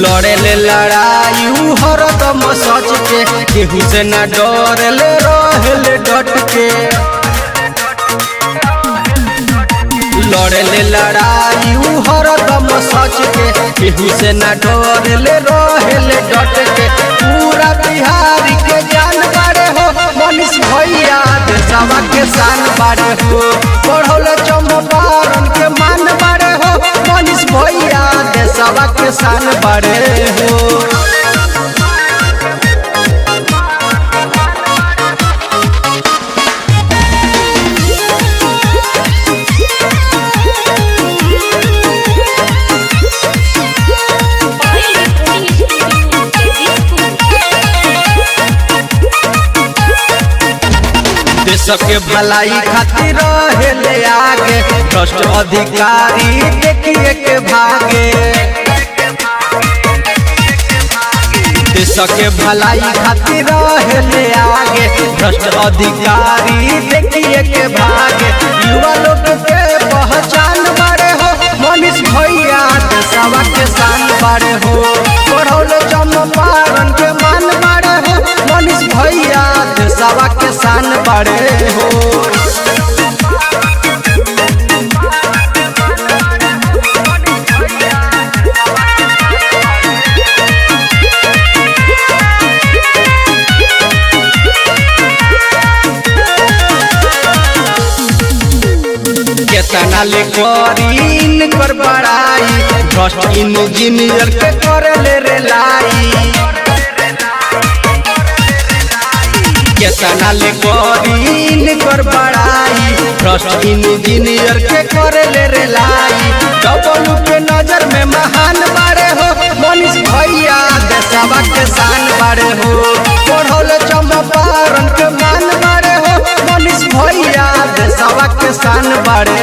लड़े ले लड़ाई हरदम सच के केहू से न डरे ले रहे डट के। लड़े ले लड़ाई हरदम सच के केहू से न डरे ले रहे डट के। पूरा बिहारी के जान बारे हो मनीष भैया देशवा के शान बारे हो। पढ़ल चंपारण के मान बारे हो मनीष भैया देशवा के शान बारे हो। देश के भलाई खातिर रहेले आगे भ्रष्ट अधिकारी देखिए के भागे। देश के भलाई खातिर रहेले आगे भ्रष्ट अधिकारी देखिए के भागे। युवा लोग के पहचान बारे हो मनीष भैया देशवा के शान बारे हो। पढ़ल चंपारण के मान बारे हो मनीष भैया देशवा के शान बारे हो। केतना ले करीन कर बड़ाई भ्रष्ट इंजीनियर के करे ले रे लाई। केतना ले करीन कर बड़ाई भ्रष्ट इंजीनियर के करे ले रे लाई। डबलू के नजर में महान बारे हो मनीष भैया देशवा के शान बारे हो। पढ़ल चंपारण के मान बारे हो मनीष भैया देशवा के शान बारे